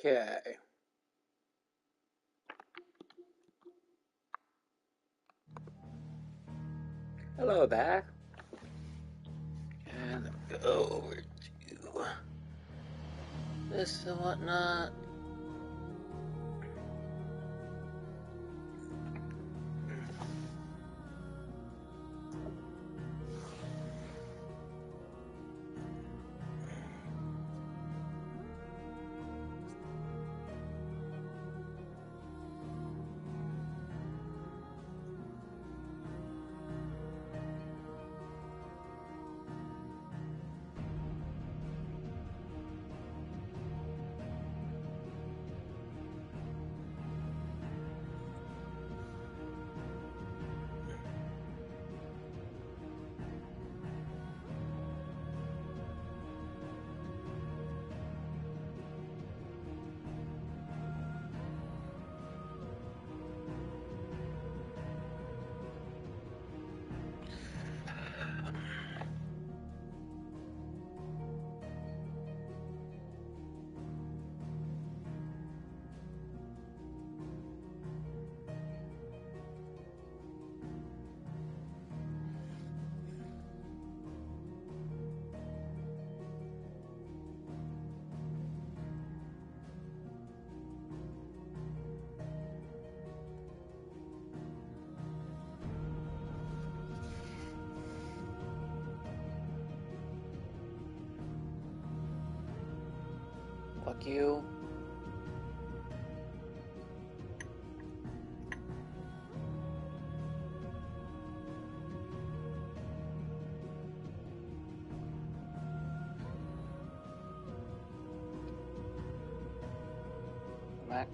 Okay. Hello there. And go over to this and whatnot. Fuck you. Back.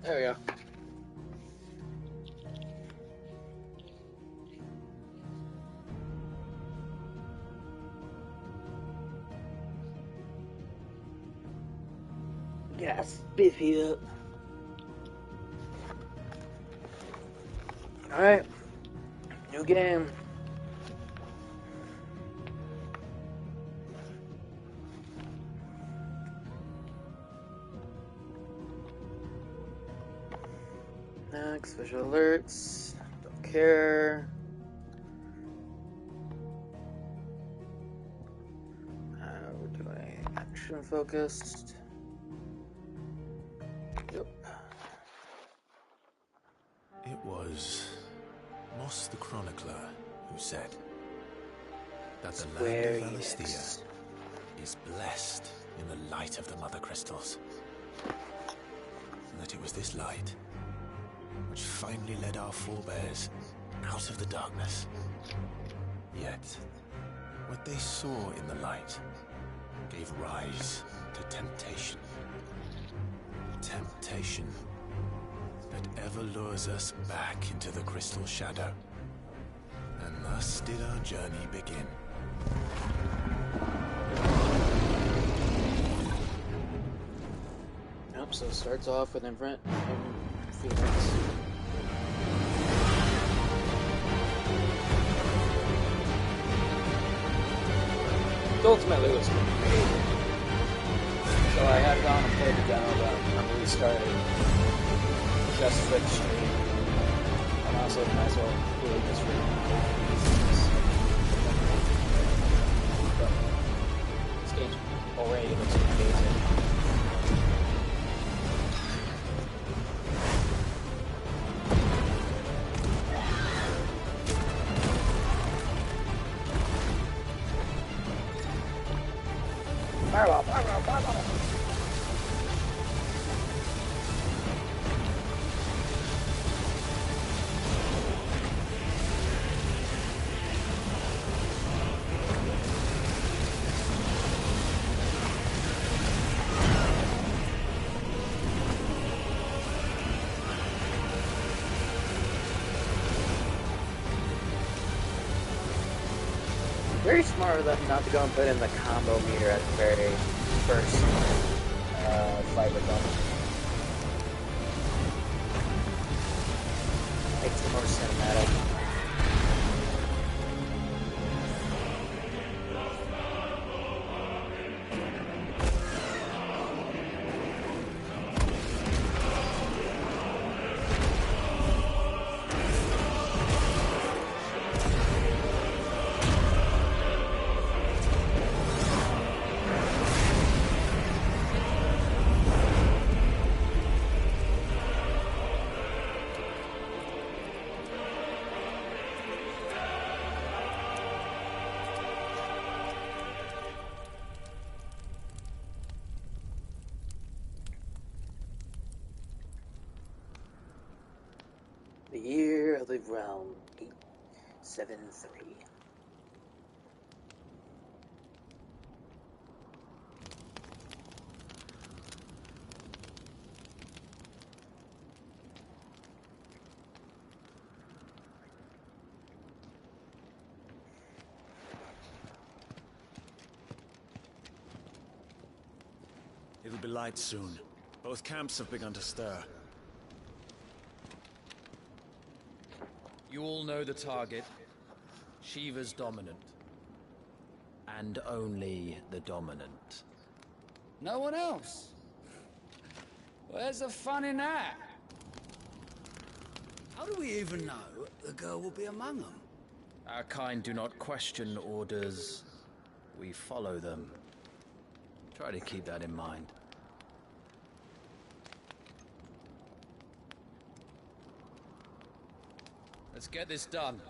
There we go. Gas Biffy up. Alright. New game. Next, visual alerts. Don't care. We're doing action focused. Yep. It was Moss the Chronicler who said that the land of Alastia is blessed in the light of the Mother Crystals. And that it was this light which finally led our forebears out of the darkness. Yet, what they saw in the light gave rise to temptation. Temptation that ever lures us back into the crystal shadow. And thus did our journey begin. Yep, so it starts off with Infinite Phoenix. Ultimately it was great. So I had gone and played the demo, but I'm restarting just for the stream. And also might as well do it just for but this game already looks amazing. Fireball, fireball, fireball! Very smart of them not to go and put in the combo meter at the very first fight with them. Makes it more cinematic. The year of the realm, 873. It'll be light soon. Both camps have begun to stir. You all know the target. Shiva's dominant. And only the dominant. No one else? Where's the fun in that? How do we even know the girl will be among them? Our kind do not question orders. We follow them. Try to keep that in mind. Let's get this done.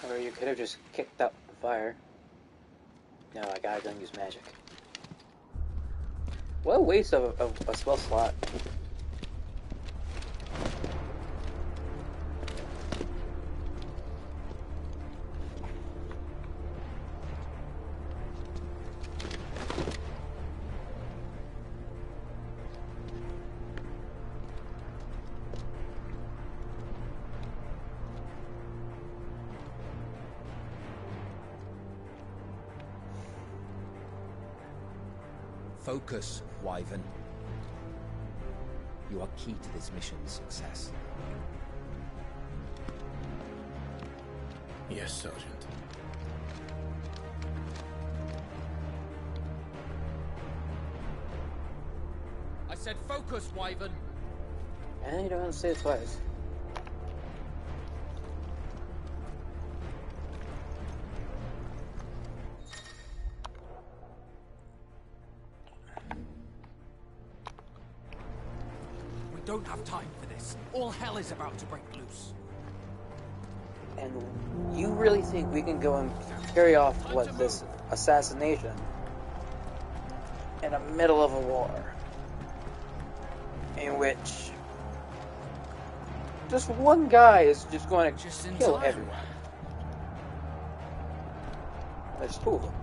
Or you could have just kicked out the fire. No, I gotta go use magic. What a waste of a spell slot. Focus, Wyvern. You are key to this mission's success. Yes, Sergeant. I said focus, Wyvern. And you don't want to say it twice. We don't have time for this. All hell is about to break loose. And you really think we can go and carry off what this assassination in the middle of a war in which just one guy is just going to kill everyone? There's two of them.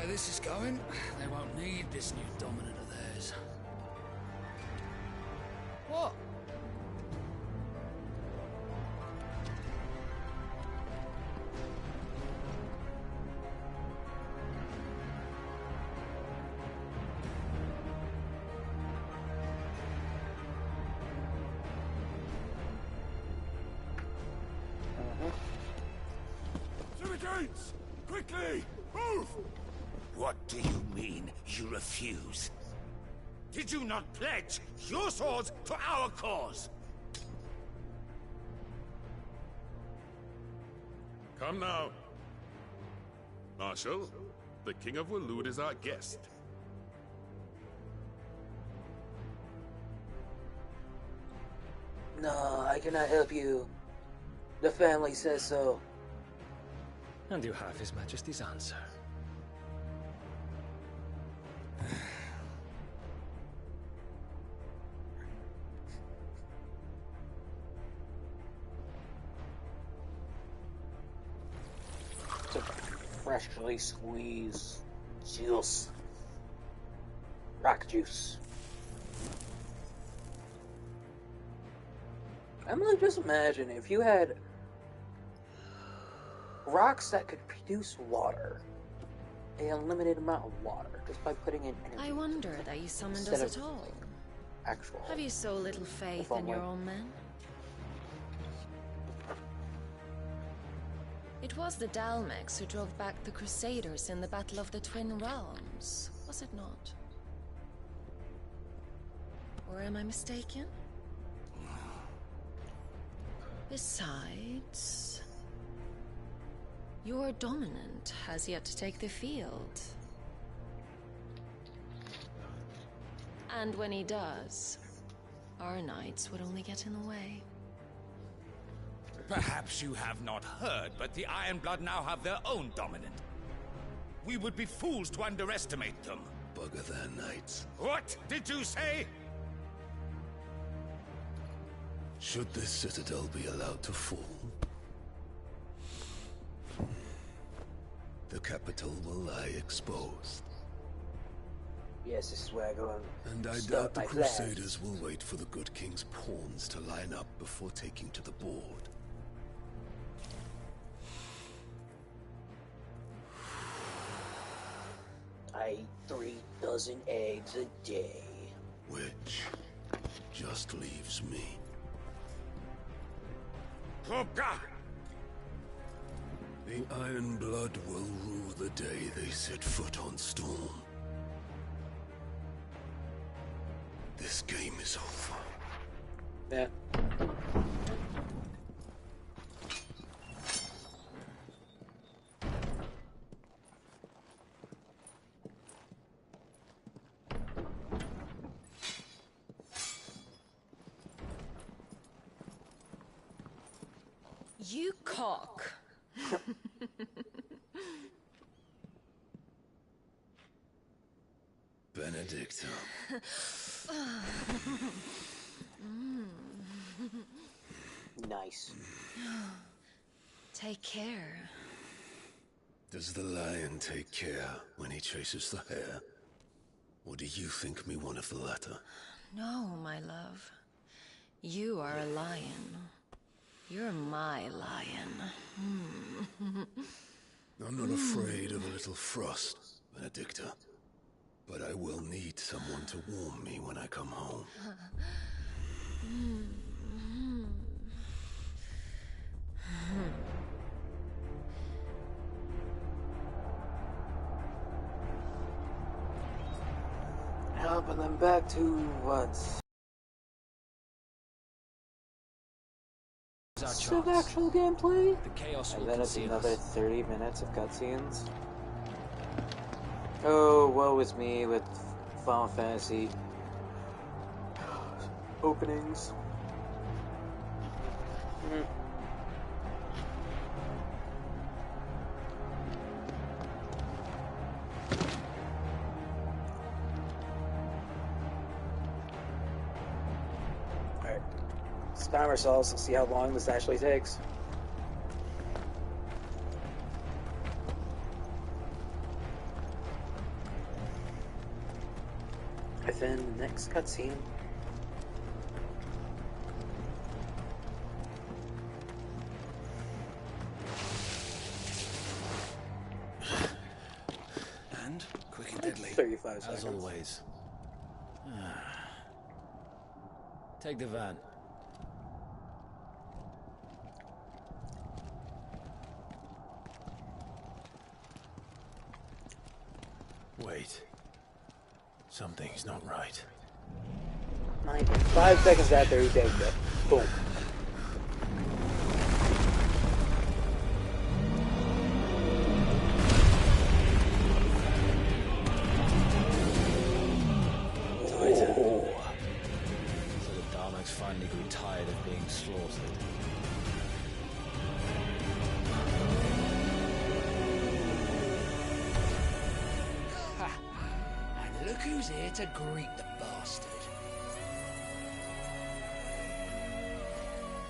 This is going, they won't need this new dominant of theirs. What? Knights! Quickly! Move! What do you mean, you refuse? Did you not pledge your swords to our cause? Come now. Marshal, the King of Waloed is our guest. No, I cannot help you. The family says so. And you have His Majesty's answer. Some freshly squeezed juice. Rock juice. I'm gonna just imagine if you had rocks that could produce water, an unlimited amount of water, just by putting in energy. I wonder that you summoned us instead at of, all. like, actual. Have you so little faith in your own men? It was the Dalmex who drove back the Crusaders in the Battle of the Twin Realms, was it not? Or am I mistaken? Besides, your dominant has yet to take the field. And when he does, our knights would only get in the way. Perhaps you have not heard, but the Ironblood now have their own dominant. We would be fools to underestimate them. Bugger their knights. What did you say? Should this citadel be allowed to fall, the capital will lie exposed. Yes, this is where I go And I doubt the Crusaders will wait for the good king's pawns to line up before taking to the board. I eat 3 dozen eggs a day. Which just leaves me. The Iron Blood will rue the day they set foot on Storm. This game is over. Yeah. You cock. Benedicta. Nice. Take care. Does the lion take care when he chases the hare? Or do you think me one of the latter? No, my love. You are a lion. You're my lion. I'm not afraid of a little frost, Benedicta. But I will need someone to warm me when I come home. But then back to what? Of actual gameplay? The chaos And will then it's conceal another us. 30 minutes of cutscenes. Oh, woe is me with Final Fantasy openings. Alright. Let's time ourselves and see how long this actually takes. And then next cutscene. And quick and deadly. 35 As seconds. always. Take the van. Wait. Something's not right. Not even 5 seconds after he takes it. Boom. So the Daleks finally grew tired of being slaughtered. And look who's here to greet the bastard.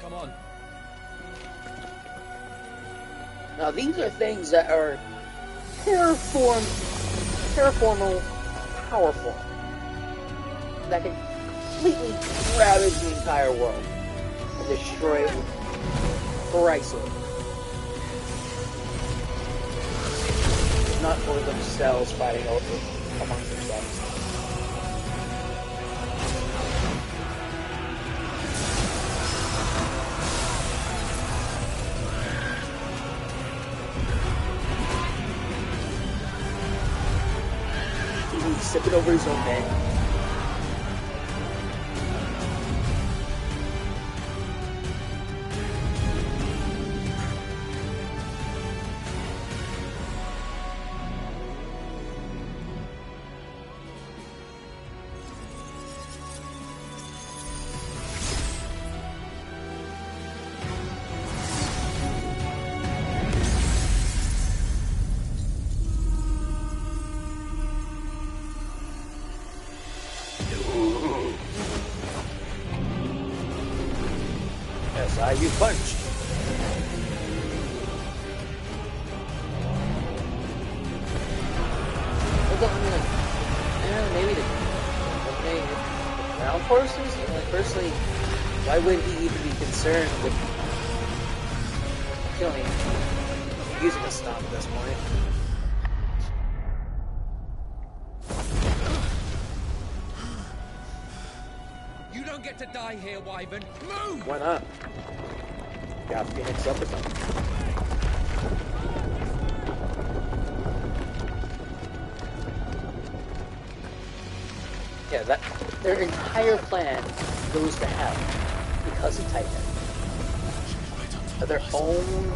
Come on. Now these are things that are terraformal, powerful, that can completely ravage the entire world and destroy it with priceless. It's not for themselves fighting over amongst themselves. He's sipping over his own head. You punched. Maybe to eliminate the ground forces? Personally, why would he even be concerned with killing, using a stomp at this point? You don't get to die here, Wyvern. Move! Why not? Got Phoenix up or something. Yeah, their entire plan goes to hell because of Titan. Of their own,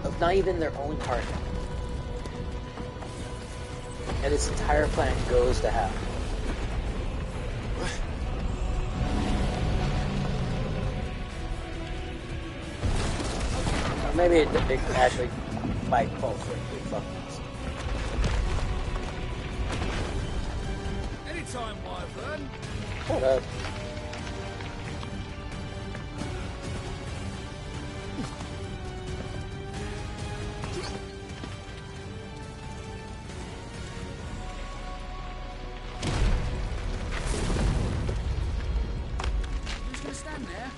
of not even their own target. And its entire plan goes to hell. Maybe it actually might fall through. Fuck this. Anytime, Wyvern. Hold up. Who's gonna stand there?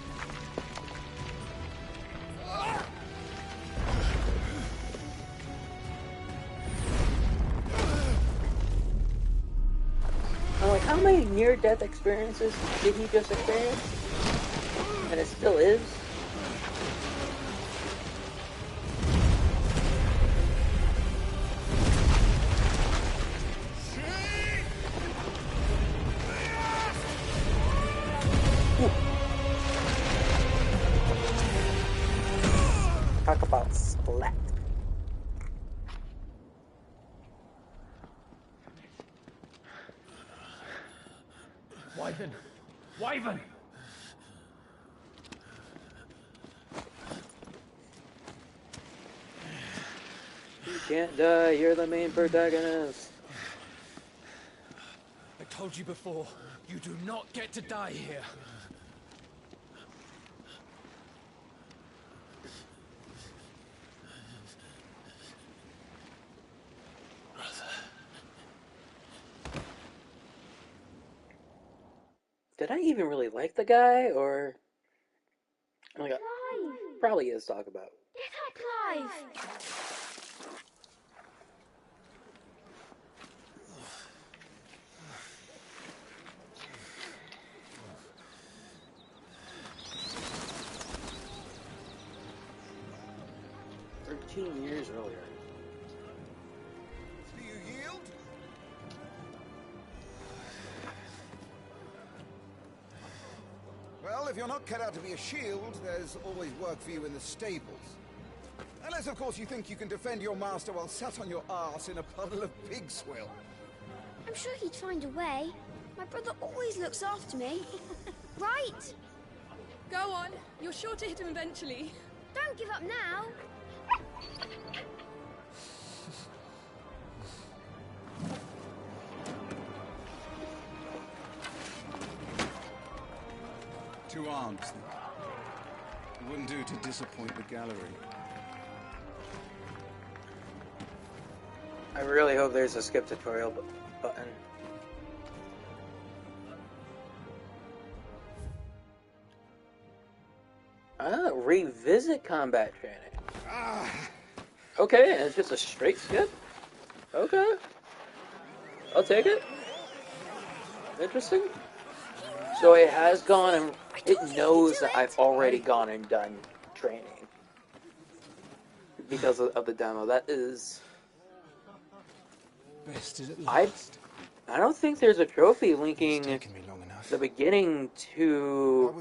How many near-death experiences did he just experience? And it still is? Ooh. Talk about splat. Wyvern! Wyvern! You can't die, you're the main protagonist. I told you before, you do not get to die here. Did I even really like the guy, or... Like, probably is talk about. Clive! 13 years earlier. Do you yield? Well, if you're not cut out to be a shield, there's always work for you in the stables. Unless, of course, you think you can defend your master while sat on your arse in a puddle of pig swill. I'm sure he'd find a way. My brother always looks after me. Right? Go on. You're sure to hit him eventually. Don't give up now. Two arms, then. It wouldn't do to disappoint the gallery. I really hope there's a skip tutorial button. Revisit combat training. Okay, and it's just a straight skip? Okay. I'll take it. Interesting. So it has gone and it knows that I've already gone and done training. Because of the demo. That is... Best is at last. I don't think there's a trophy linking the beginning to,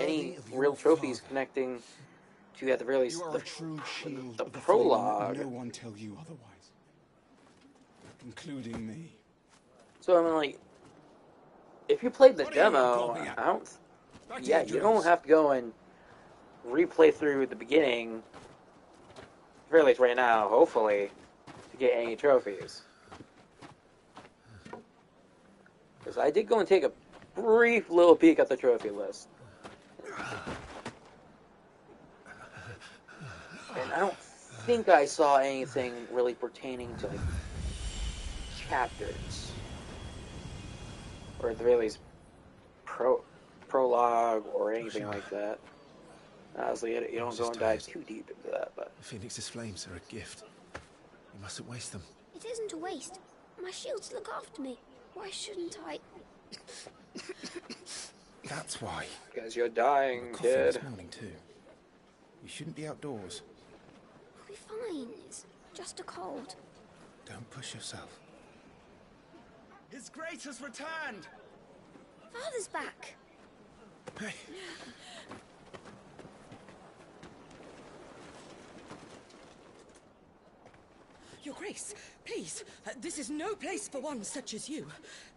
any real trophies connecting to, at the very least, the prologue. No one tell you otherwise, including me. So I mean, like, if you played the demo, you don't have to go and replay through the beginning, at the very least right now, hopefully, to get any trophies. Because I did go and take a brief little peek at the trophy list. And I don't think I saw anything really pertaining to, like, chapters. Or at the very least, prologue or anything like that. Honestly, you don't go and dive too deep into that, but... Phoenix's flames are a gift. You mustn't waste them. It isn't a waste. My shields look after me. Why shouldn't I? That's why. Because you're dying, kid. This morning too. You shouldn't be outdoors. I'll be fine. It's just a cold. Don't push yourself. His Grace has returned! Father's back. Hey. Your Grace, please, this is no place for one such as you.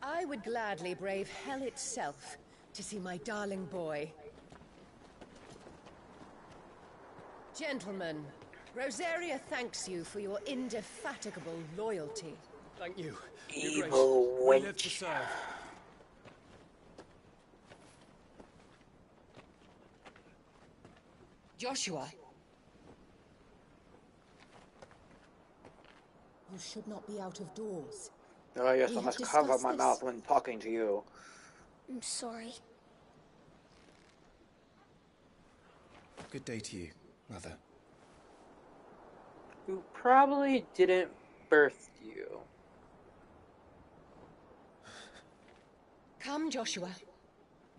I would gladly brave hell itself to see my darling boy. Gentlemen, Rosaria thanks you for your indefatigable loyalty. Thank you. Evil We live to serve. Joshua. You should not be out of doors. Oh yes, I must cover my mouth when talking to you. I'm sorry. Good day to you, Mother. Who probably didn't birth you. Come, Joshua.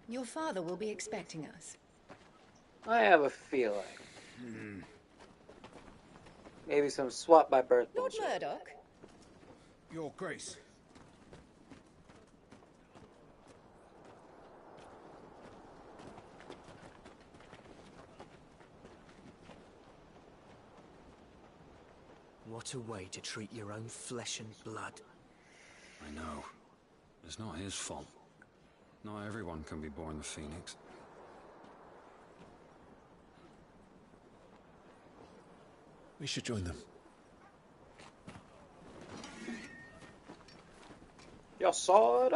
Your father will be expecting us. I have a feeling. Maybe some swap by birth Lord bullshit. Murdoch? Your Grace. What a way to treat your own flesh and blood. I know. It's not his fault. Not everyone can be born the Phoenix. We should join them. Your sword.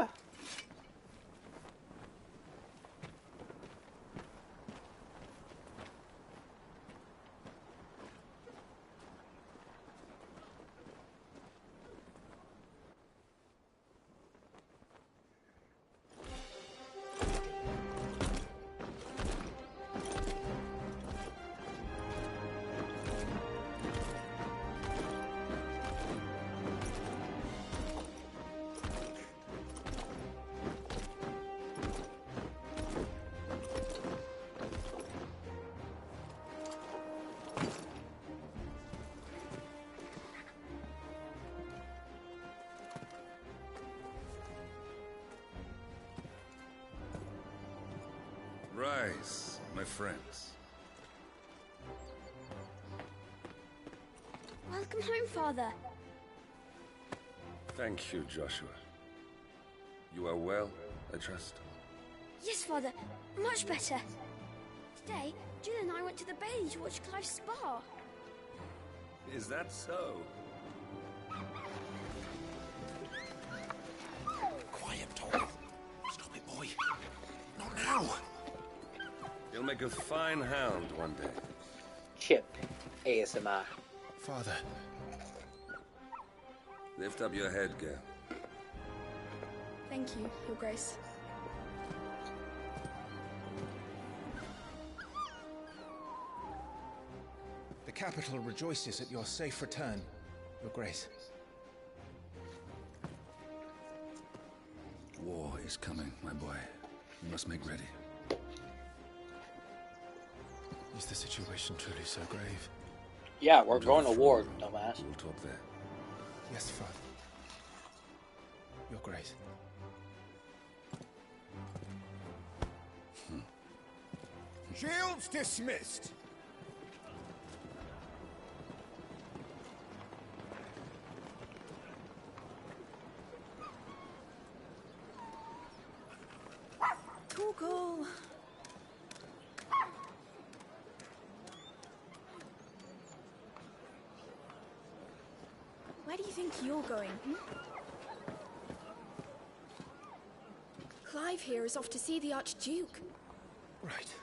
Rise, my friends. Welcome home, Father. Thank you, Joshua. You are well, I trust? Yes, Father. Much better. Today, Jill and I went to the Bailey to watch Clive's spa. Is that so? Quiet, Tom. Stop it, boy. Not now. You'll make a fine hound one day. Chip. ASMR. Father. Lift up your head, girl. Thank you, Your Grace. The capital rejoices at your safe return, Your Grace. War is coming, my boy. You must make ready. Is the situation truly so grave? Yeah, we're going to war, dumbass. We'll talk there. Yes, Father. Your Grace. Shields dismissed. Google. Where do you think you're going? Clive here is off to see the Archduke. Right.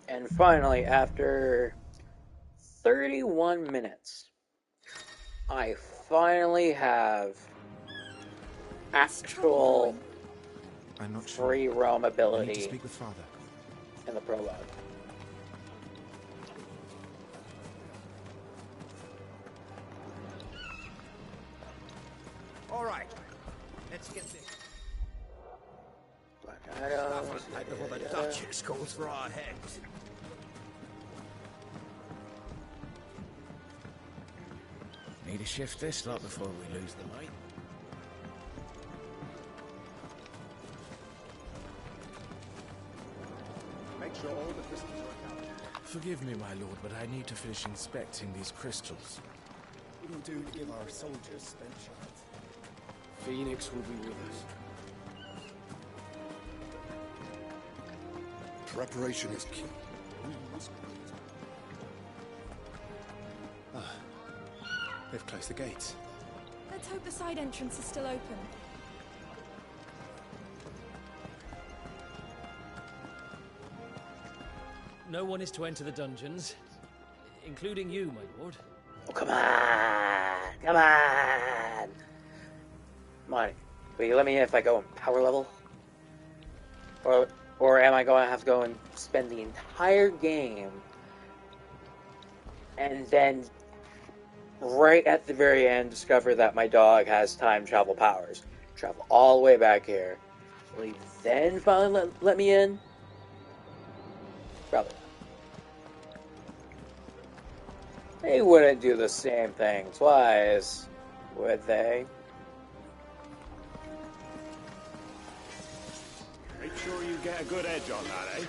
And finally, after 31 minutes, I finally have actual I'm not free sure. roam I need ability to speak with Father. in the prologue. All right, let's get this. Black items. Before the Duchess calls for our heads. Need to shift this lot before we lose the light. Make sure all the crystals are accounted. Forgive me, my lord, but I need to finish inspecting these crystals. It'll do to give our soldiers spent shots. Phoenix will be with us. Preparation is key. They've closed the gates. Let's hope the side entrance is still open. No one is to enter the dungeons, including you, my lord. Oh, come on! Come on! Come on. Will you let me in if I go in power level? Or am I going to have to go and spend the entire game and then right at the very end discover that my dog has time travel powers? Travel all the way back here. Will he then finally let me in? Probably not. They wouldn't do the same thing twice, would they? Make sure you get a good edge on that, eh?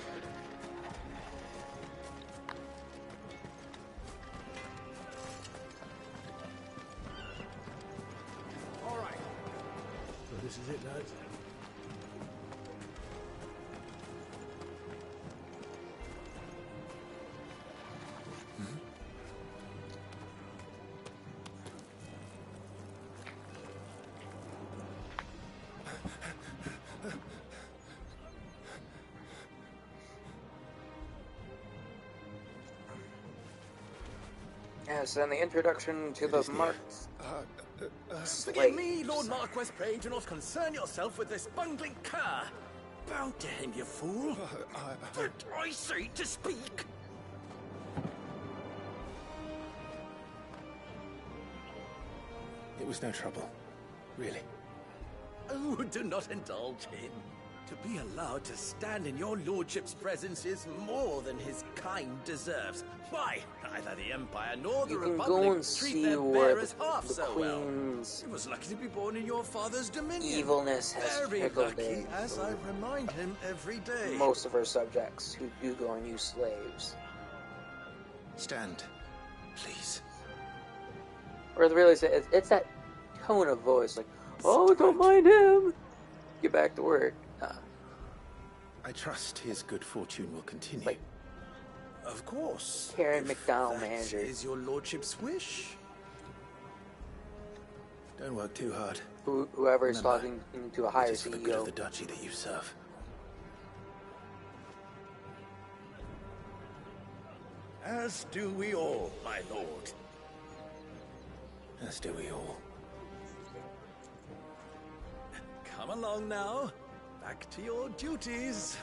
All right. So this is it, lads. Yes, and the introduction to the marked Forgive me, Lord Marquess, pray do not concern yourself with this bungling cur. Bow to him, you fool. Did I say to speak? It was no trouble. Really. Oh, do not indulge him. To be allowed to stand in your lordship's presence is more than his kind deserves. Why, neither the Empire nor the Republic treat their bearers half so well. He was lucky to be born in your father's dominion. Evilness has very trickled lucky, in as I remind him every day. most of her subjects who do go and use slaves. Stand, please. Or really, it's that tone of voice, like, oh, don't mind him. Get back to work. I trust his good fortune will continue. Like, of course. Karen McDonald manager. Is your lordship's wish? Don't work too hard. Whoever is talking to a higher For the good CEO. of the duchy that you serve. As do we all, my lord. As do we all. Come along now. Back to your duties.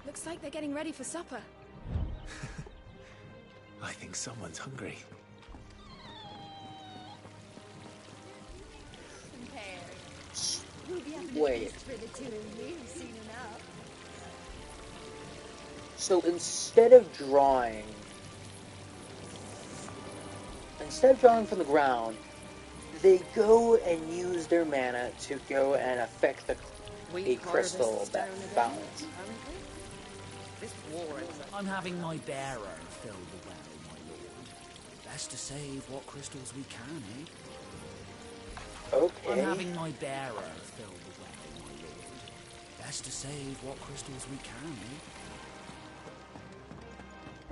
Looks like they're getting ready for supper. I think someone's hungry. Wait. So instead of drawing from the ground, they go and use their mana to go and affect a crystal that balance. I'm having my bearer fill the well, my lord. Best to save what crystals we can, eh? Okay. I'm having my bearer fill the well, my lord. Best to save what crystals we can,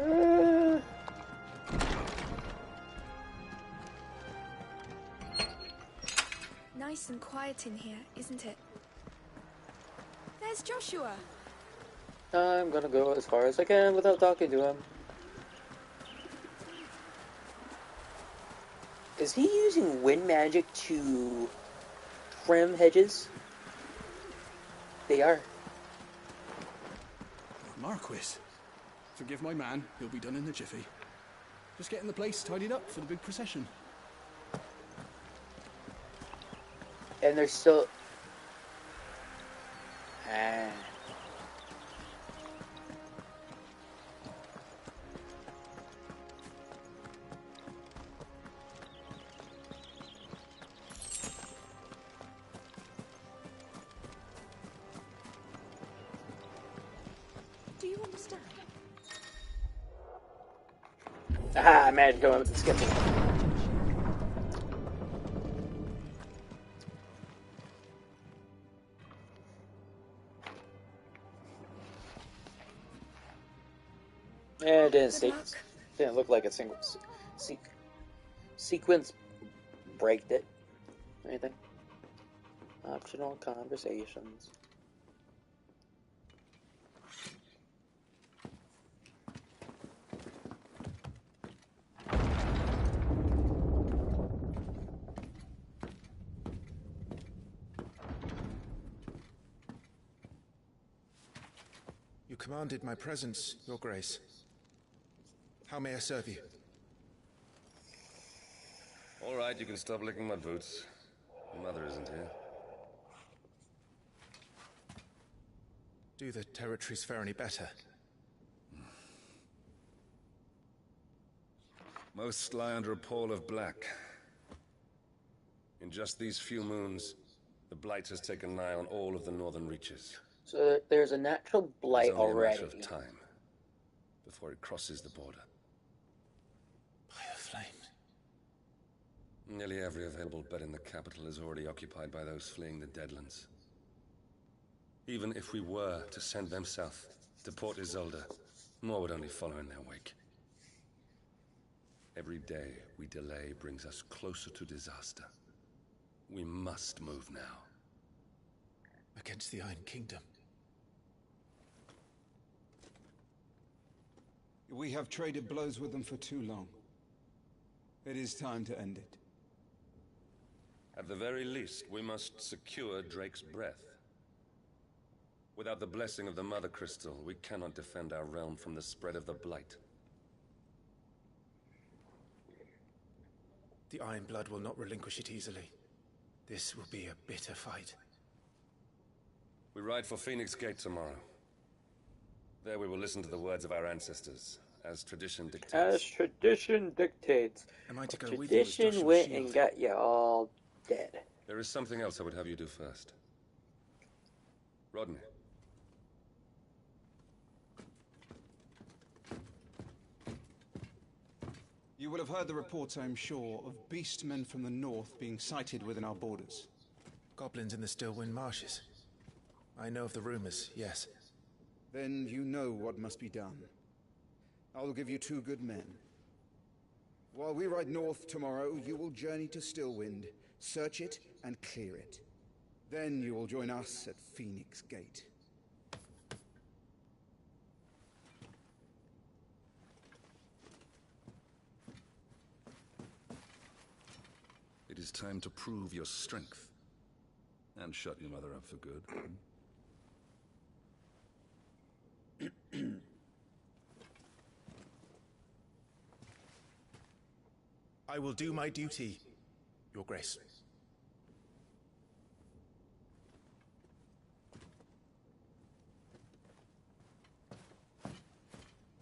eh? Nice and quiet in here, isn't it? There's Joshua. I'm gonna go as far as I can without talking to him. Is he using wind magic to trim hedges? They are. Marquis, forgive my man. He'll be done in a jiffy. Just getting the place tidied up for the big procession. And they're still... Do you understand? I managed to go in with the skipping. And it didn't look like a single sequence breaked it. Anything? Optional conversations. You commanded my presence, Your Grace. How may I serve you? All right, you can stop licking my boots. Your mother isn't here. Do the territories fare any better? Most lie under a pall of black. In just these few moons, the blight has taken nigh on all of the northern reaches. So there's a natural blight It's only already. a matter of time before it crosses the border. Flames. Nearly every available bed in the capital is already occupied by those fleeing the Deadlands. Even if we were to send them south, to Port Isolde, more would only follow in their wake. Every day we delay brings us closer to disaster. We must move now. against the Iron Kingdom. We have traded blows with them for too long. It is time to end it. At the very least, we must secure Drake's breath. Without the blessing of the Mother Crystal, we cannot defend our realm from the spread of the Blight. The Iron Blood will not relinquish it easily. This will be a bitter fight. We ride for Phoenix Gate tomorrow. There we will listen to the words of our ancestors, as tradition dictates. As tradition dictates. Am I to go with Tradition you as went Shield? and got you all dead. There is something else I would have you do first. Rodney. You will have heard the reports, I'm sure, of beastmen from the north being sighted within our borders. Goblins in the Stillwind Marshes. I know of the rumors, yes. Then you know what must be done. I will give you 2 good men. While we ride north tomorrow, you will journey to Stillwind, search it and clear it. Then you will join us at Phoenix Gate. It is time to prove your strength. And shut your mother up for good. I will do my duty, Your Grace.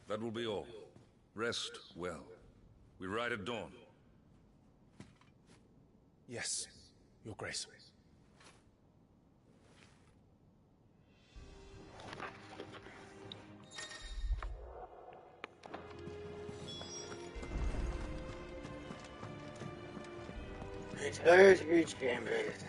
That will be all. Rest well. We ride at dawn. Yes, Your Grace. It's hard to reach chambers.